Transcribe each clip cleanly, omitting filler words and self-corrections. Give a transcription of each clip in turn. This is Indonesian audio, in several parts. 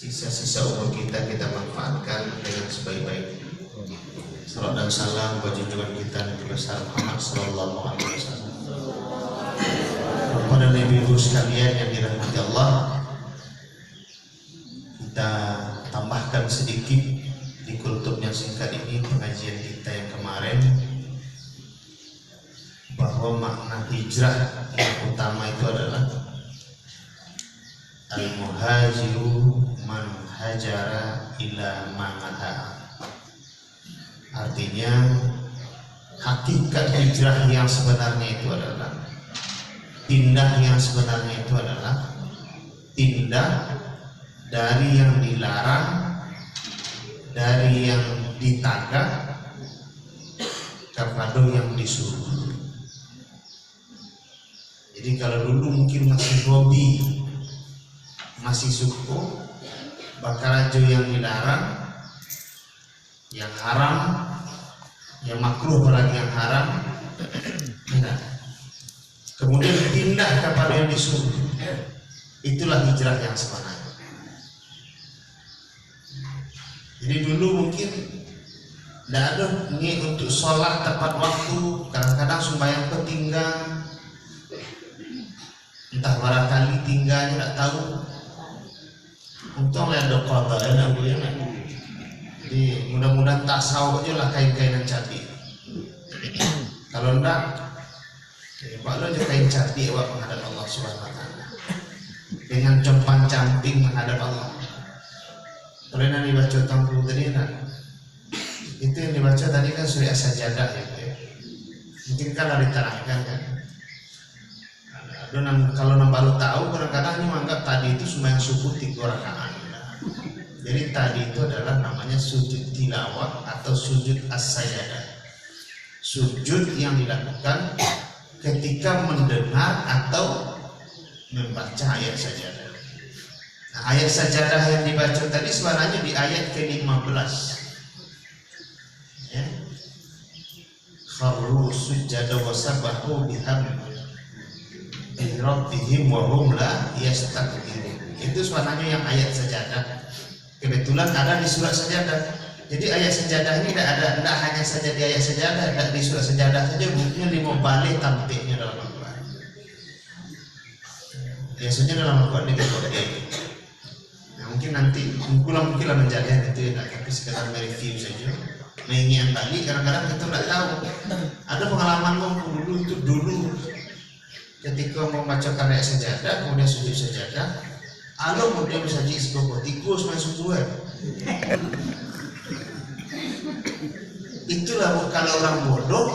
sisa-sisa umur kita manfaatkan dengan sebaik-baiknya. Salam dan salam buat junjungan kita Nabi besar Muhammad sallallahu alaihi wasallam. Bapak dan Ibu sekalian yang dirahmati Allah, kita tambahkan sedikit di kultum yang singkat ini pengajian kita yang kemarin, bahwa makna hijrah yang utama itu adalah al-muhajiru man hajara ila manaha. Artinya hakikat hijrah yang sebenarnya itu adalah pindah, yang sebenarnya itu adalah pindah dari yang dilarang, dari yang ditagih kepada yang disuruh. Jadi kalau dulu mungkin masih hobi, masih suku, bakarajo yang dilarang, yang haram, yang makruh apalagi yang haram, nah, kemudian pindah kepada yang disuruh. Itulah hijrah yang sebenarnya. Jadi dulu mungkin tidak ada ini untuk sholat tepat waktu, kadang-kadang sembahyang ketinggal, entah barangkali tinggalnya tidak tahu. Untung ada qada dan bulan. Jadi mudah-mudahan tak saw aja lah kain-kainan cati. Kalau enggak, Pak lo aja kain cati awak menghadap Allah Subhanahu Wa Taala dengan compang-camping menghadap Allah. Kalau yang dibaca tangguh tadi nak, itu yang dibaca tadi kan surah As-Sajdah ya. Mungkin kalau diterangkan kan. Kalau baru tahu kadang-kadang ini menganggap tadi itu sembahyang subuh 3 rakaat. Jadi tadi itu adalah namanya sujud tilawah atau sujud as-sajdah. Sujud yang dilakukan ketika mendengar atau membaca ayat sajadah. Nah, ayat sajadah yang dibaca tadi sebenarnya di ayat ke-15. Ya. Kharru sujada wa sabbahu bihamdi rabbihim wa hum la yastakbirun. Itu sebenarnya yang ayat sajadah. Kebetulan ada di surat sajadah. Jadi ayat sajadah ini tidak hanya saja di ayat sajadah, tidak di surat sajadah saja, bukunya 5 balik tampilnya dalam Al-Quran. Biasanya dalam Al-Quran dikatakan. Nah, mungkin nanti mungkin menjadikan itu ya, tapi sekedar mereview saja. Mengingat tadi kadang-kadang kita tidak tahu. Ada pengalaman dulu ketika membacakan ayat sajadah, kemudian sujud sajadah. Alo kemudian bisa jis tikus masuk gue. Itulah kalau orang bodoh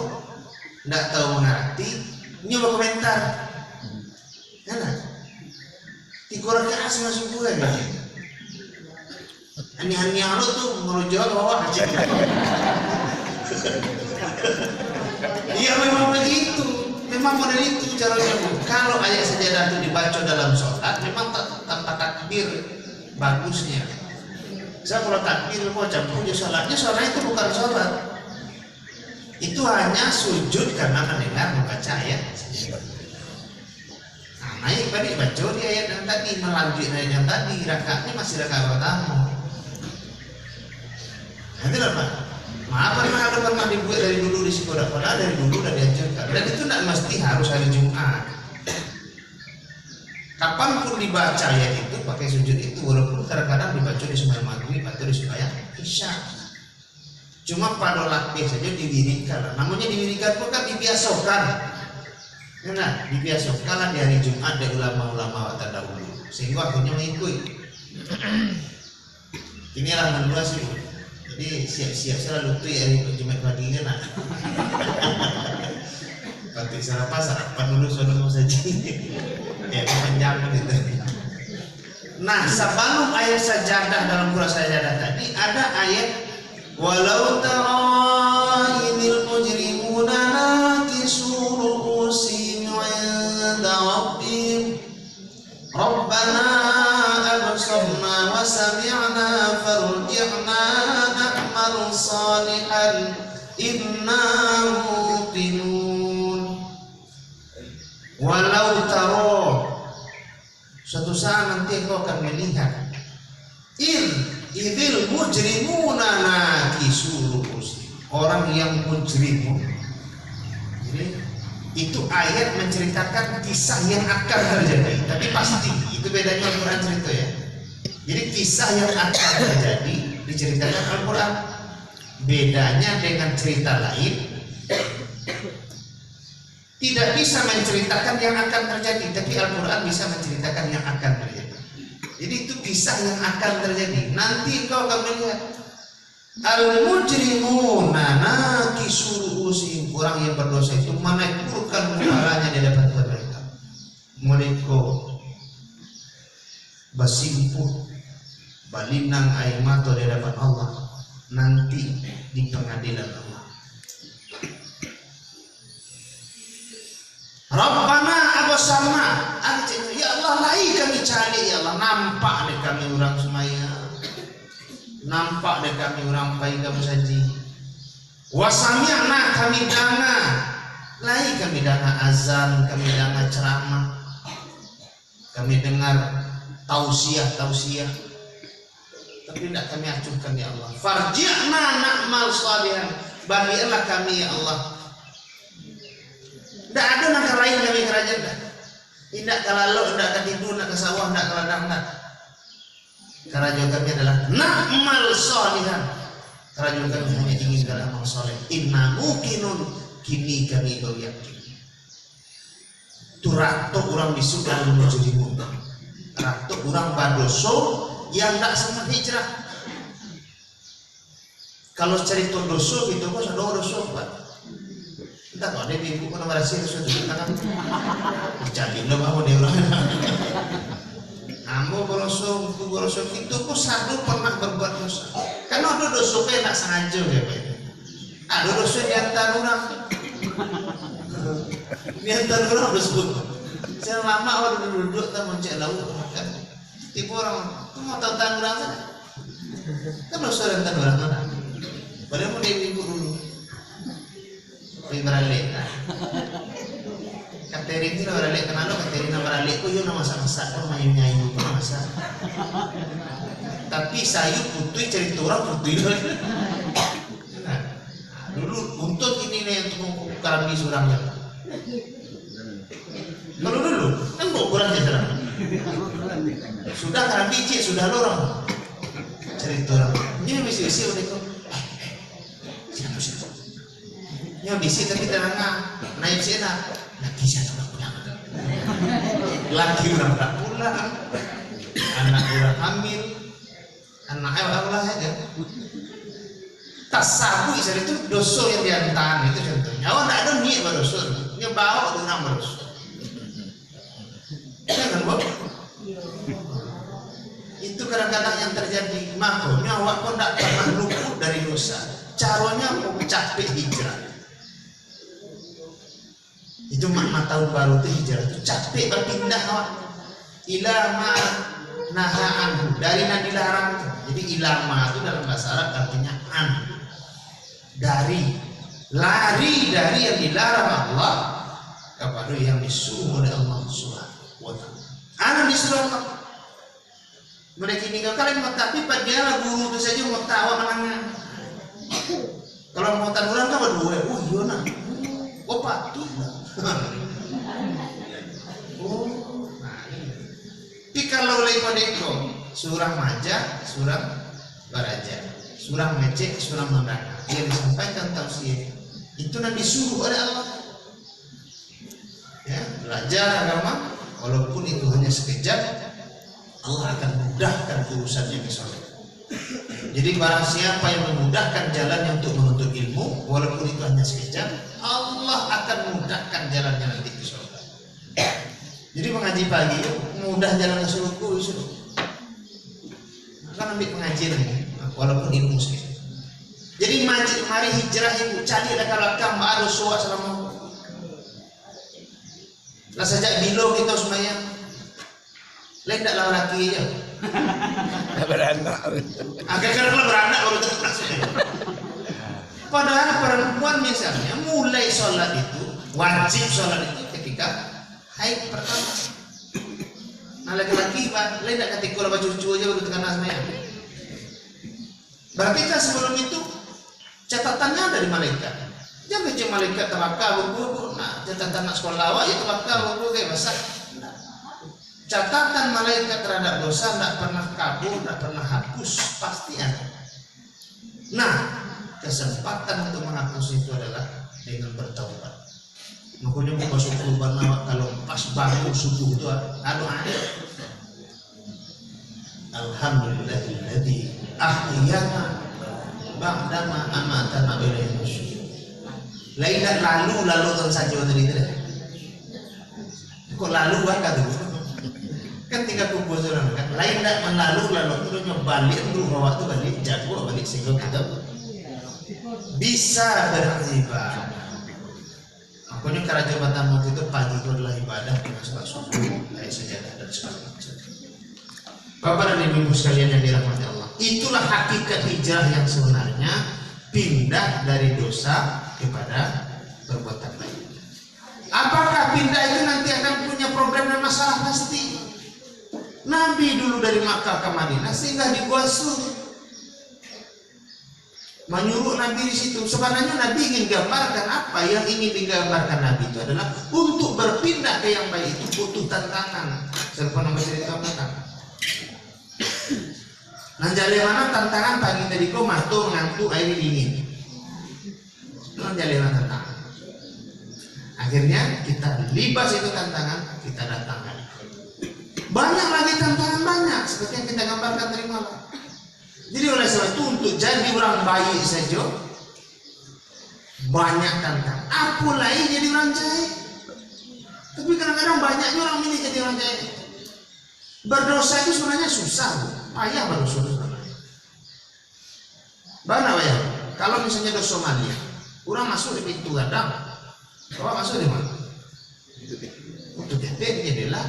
tidak tahu mengerti, nyoba komentar. Mana? 3 rakaat masuk gue kan? Ani-ani alo tuh merujuk bahwa aja. Iya memang begitu. Memang model itu caranya. Kalau ayat sajadah itu dibaca dalam sholat, memang tanpa takbir bagusnya. Saya kalau takbir mau campur sholatnya itu bukan sholat. Itu hanya sujud karena mendengar membaca ayat. Nah, naik tadi baca di ayat yang tadi, melanjut ayat yang tadi, rakaatnya masih rakaat pertama. Nanti apa? Maaf, ada pernah dibuat dari dulu di sekolah, dari dulu udah diajarkan. Dan itu tidak mesti harus hari Jumat. Kapanpun dibaca ayat itu pakai sujud itu, walaupun kadang-kadang dibaca di sembahyang maghrib atau di sembahyang isya. Cuma pada lakbih saja diwirikan. Namanya diwirikan pun kan dibiasakan. Nah, dibiasakan lah di hari Jumat dari ulama-ulama terdahulu, sehingga akhirnya mengikuti. Inilah menurut sih. Jadi siap-siap saya lalu tuh ya hari Jumat pagi kan. Nanti sarapan dulu sebelum saja. Ya panjang gitu. Nah, sebelum ayat sajadah dalam surah sajadah tadi ada ayat walau tara idil mujrimuna nakisu ru'usihim 'inda rabbihim rabbana absarna wa sami'na farji'na na'mal salihan inna muqinun. Walau taro, suatu saat nanti engkau akan melihat Idil mujrimuna nakisu ru'usihim. Orang yang mujrimun. Jadi itu ayat menceritakan kisah yang akan terjadi, tapi pasti. Itu bedanya Al-Quran cerita ya. Jadi kisah yang akan terjadi diceritakan Al-Quran. Bedanya dengan cerita lain, tidak bisa menceritakan yang akan terjadi, tapi Al-Quran bisa menceritakan yang akan terjadi. Jadi itu kisah yang akan terjadi. Nanti engkau akan melihat al-mujrimuna nakisu ru'usihim. Orang yang berdosa itu menekurkan kepalanya di hadapan Tuhan mereka. Mereka bersimpuh balinang air mata di hadapan Allah nanti di pengadilan Allah. Rabbana abasarna, ya Allah lai kami cari, ya Allah nampak deh kami orang semaya, nampak deh kami orang pai kamu saji. Wasami'na kami danga, lai kami danga azan, kami danga ceramah, kami dengar tausiah, tapi tidak kami acuhkan ya Allah. Farji'na na'mal shalihan, balilah kami ya Allah. Tidak ada nak lain kami kerajaan dah. Tidak kalau tidak ketidur, tidak ke sawah, tidak ke ladang, tidak. Kerajaan kami adalah na'mal shalihan. Kerajaan kami hanya ingin amal soleh. Inna mukinun, kini kami beryakin. Turato orang bisukan menuju mudah. Rato orang badoso yang tidak sempat hijrah. Kalau cerita doso gitu kok ada doso Pak. Entah kok ada ibu kena merasa doso itu tangan. Jadi lo mau dia orang. Ambo borosong, ku borosong itu kok satu pernah berbuat dosa. Karena ada dosa kayak tak sengaja ya Pak. Ada dosa niatan orang. Niatan orang dosa. Saya lama orang duduk tak mencek lauk kan. Tipu orang tu mau tahu tan orang sana. Kan dosa dan tan orang mana. Padahal mau dia ibu dulu. Pergi beralik. Kateri itu orang beralik kenal lo kateri nama beralik. Kau yo nama masak kau mayu kau masak. Tapi sayu putui cerita orang putui dulu. Dulu untuk ini nih untuk kami surangnya. Kalau dulu kan kurang cerita. Sudah kan biji sudah lorong cerita orang. Ini misi mereka. Siapa? Yang bisi tapi tenang naik sih nak. Lagi saya sudah pulang. Lagi orang tak pulang. Anak orang hamil. Anak Allah saja. Tak sabu isar itu dosa yang diantar itu contohnya. Oh tidak ada niat berdosa. Dia bawa dengan berdosa. Jangan Bapak. Itu kadang-kadang yang terjadi. Makanya awak kau tidak pernah luput dari dosa. Caranya mau mencapai hijrah. Itu makna tahun baru itu hijrah. Itu capek berpindah awak. Ilama nahaan dari yang dilarang. Jadi ilama itu dalam bahasa Arab artinya an. Dari lari dari yang dilarang Allah kepada yang disuruh oleh Allah Subhanahu wa ta'ala. Anak disuruh Allah. Mereka meninggalkan tapi padahal guru itu saja mau tawa menangnya. Kalau mau tanuran kan berdua, oh iya nak, oh patut lah. Oh, nah ini. Tapi kalau lekodeko, surah maja, surah baraja, surah mecek, surah mandaka, yang disampaikan tausiah itu nanti disuruh oleh Allah. Ya, belajar agama, walaupun itu hanya sekejap, Allah akan mudahkan urusannya misalnya. Jadi barang siapa yang memudahkan jalannya untuk menuntut ilmu, walaupun itu hanya sekejap, Allah akan mudahkan jalannya nanti ke surga. Jadi mengaji pagi, mudah jalan ke surga itu. Kan ambil pengajian ini, walaupun ilmu sekejap. Jadi mari hijrah ibu, cari lekar-lekar baru suat selama. Lah sejak bilo kita semuanya, lain tak lawan laki aja. Beranak. Akhirnya kalau beranak baru terus. Padahal perempuan misalnya mulai sholat itu wajib sholat itu ketika haid pertama. Nah laki-laki lain tak ketika kalau cucu aja baru tekan semuanya. Berarti kan sebelum itu catatannya ada di malaikat. Jangan cuma malaikat tawakal buku. Nah, catatan nak sekolah awak ya tawakal buku kayak masa. Catatan malaikat terhadap dosa tidak pernah kabur, tidak pernah hapus, pasti ada. Nah, kesempatan untuk menghapus itu adalah dengan bertaubat. Makanya mau masuk kurban awak kalau pas bangun subuh itu ada Alhamdulillahilladzi ahyana ba'dama amatana ilaihi nusyur. Lalu terus saja tadi itu. Kok lalu banget tuh? Kan tinggal kumpul orang kan. Lain tak lalu terus balik dulu waktu balik jago balik sehingga kita bisa beribadah. Makanya kerja pertama itu pagi itu adalah ibadah dengan sholat subuh, ayat sajadah dan sebagainya. Bapak dan Ibu sekalian yang dirahmati Allah, itulah hakikat hijrah yang sebenarnya, pindah dari dosa kepada perbuatan baik. Apakah pindah itu nanti akan punya problem dan masalah? Pasti. Nabi dulu dari Makkah ke Madinah singgah di Gua Sur, menyuruh Nabi di situ. Sebenarnya Nabi ingin gambarkan apa yang ingin digambarkan Nabi itu adalah untuk berpindah ke yang baik itu butuh tantangan. Saya pernah menceritakan. Nah, jadi mana tantangan pagi tadi kau matur ngantuk air dingin. Nah, jadi mana tantangan. Akhirnya kita libas itu tantangan, kita datangkan. Banyak lagi tantangan banyak seperti yang kita gambarkan tadi malam. Jadi oleh sebab itu untuk jadi orang baik saja banyak tantangan. Apalagi jadi orang jahat. Tapi kadang-kadang banyaknya orang ini jadi orang jahat. Berdosa itu sebenarnya susah, payah berdosa sebenarnya. Bagaimana ya? Kalau misalnya dosa Somalia, orang masuk di pintu gadang, kau masuk di mana? Untuk jadi jadilah.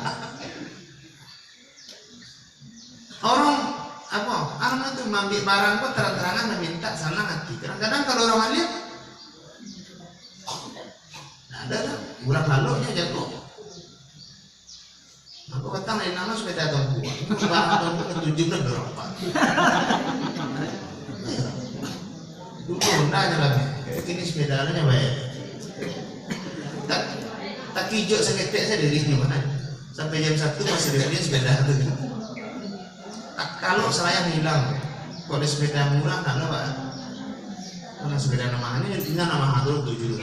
Orang itu ambil barang kok terang-terangan minta sana hati. Kadang-kadang kalau orang lihat, ada kurang lalunya jatuh. Aku kata lain nama sepeda atau buah. Barang atau ketujuh dan berapa? Dulu undanya lagi. Ini sepedanya baik. Tak kijok seketek saya dari di mana? Sampai jam 1 masih dari sepeda itu. Kalau saya hilang, kalau di sepeda murah tak ada pak. Karena sepeda nama ini nama hadur 7.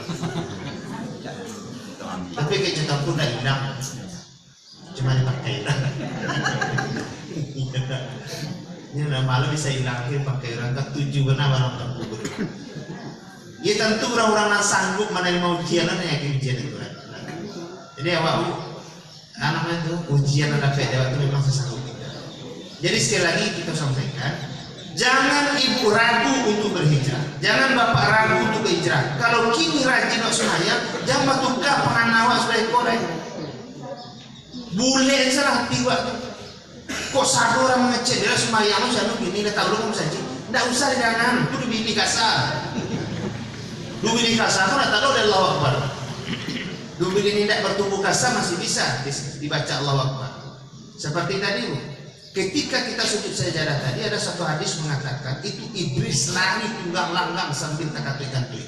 Tapi kecetak pun tak hilang. Cuma dipakai lah. Ini udah malu bisa hilangin pakai rangka 7 benar barang tempur. Ya tentu orang-orang yang sanggup menerima ujian dan yakin ujian itu. Jadi awak anaknya itu ujian ada pada waktu memang sesanggup kita. Jadi sekali lagi kita sampaikan, jangan ibu ragu untuk berhijrah, jangan bapak ragu untuk berhijrah. Kalau kini rajin semaya, jangan tukar penganawa sebagai korek. Boleh salah hati waktu. Kok satu orang mengecek dia semayang saya begini dia tahu lu saja. Tidak usah jangan, itu dibini kasar. Dubini kasar itu tak tahu dari Allahu Akbar. Dubini tidak bertumbuh kasar masih bisa dibaca Allahu Akbar. Seperti tadi, ketika kita sujud sajadah tadi ada satu hadis mengatakan itu iblis lari tunggang langgang sambil takatui-katui.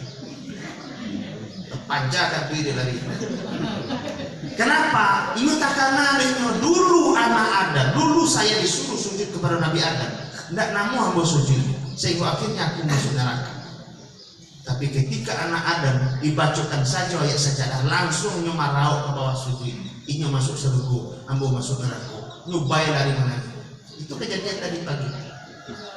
Terpanjang katui dia lari. Kenapa? Ini karena dulu anak Adam, dulu saya disuruh sujud kepada Nabi Adam. Tidak namu hamba sujud, sehingga akhirnya aku masuk neraka. Tapi ketika anak Adam dibacakan saja ayat sajadah, langsung nyomarau ke bawah sujud. Ini masuk surga, hamba masuk neraka. Nyubai dari mana? Itu kejadian tadi pagi.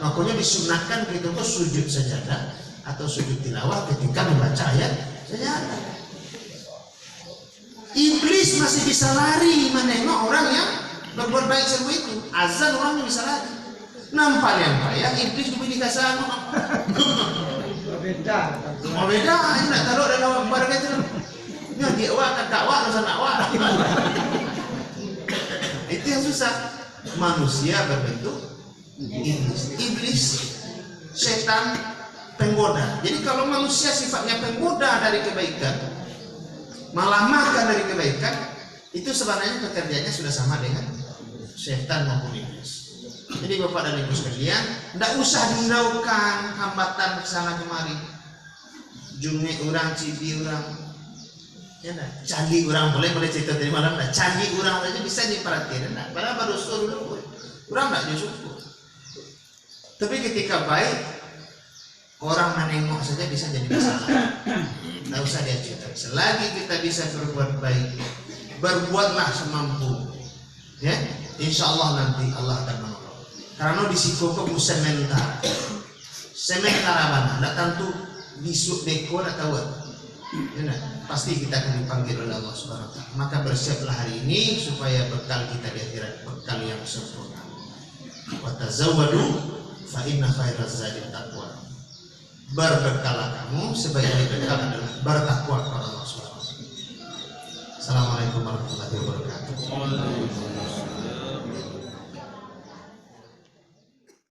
Makanya disunahkan kita tuh sujud sajadah atau sujud tilawah ketika membaca ayat sajadah. Iblis masih bisa lari menengok orang yang berbuat baik semua itu. Azan orangnya bisa lari. Nampak yang payah iblis diberi kasar. Beda. Ini nak taruh dalam barang itu. Ini dia awak dakwah rasa dakwah. Itu yang susah. Manusia berbentuk iblis, setan, penggoda. Jadi kalau manusia sifatnya penggoda dari kebaikan, malah makan dari kebaikan, itu sebenarnya pekerjaannya sudah sama dengan setan maupun iblis. Jadi Bapak dan Ibu sekalian, tidak usah dihiraukan hambatan kesana kemari. Junge orang, cibi orang, ya nah, candi orang boleh cerita dari malam nah, candi orang aja bisa diperhatikan. Nah, padahal baru suruh dulu, orang tidak syukur. Tapi ketika baik, orang menengok saja bisa jadi masalah. Tidak usah diajukan. Selagi kita bisa berbuat baik, berbuatlah semampu. Ya, insya Allah nanti Allah akan menolong. Karena di situ kamu sementara mana? Tidak tentu besok deko tidak tahu. Ya, pasti kita akan dipanggil oleh Allah Subhanahu Wa Taala. Maka bersiaplah hari ini supaya bekal kita di akhirat bekal yang sempurna. Wa tazawwadu fa inna khairaz zadi taqwa. Berbekalah kamu, sebaik-baik bekal adalah bertakwa kepada Allah Subhanahu Wa Taala. Assalamualaikum warahmatullahi wabarakatuh.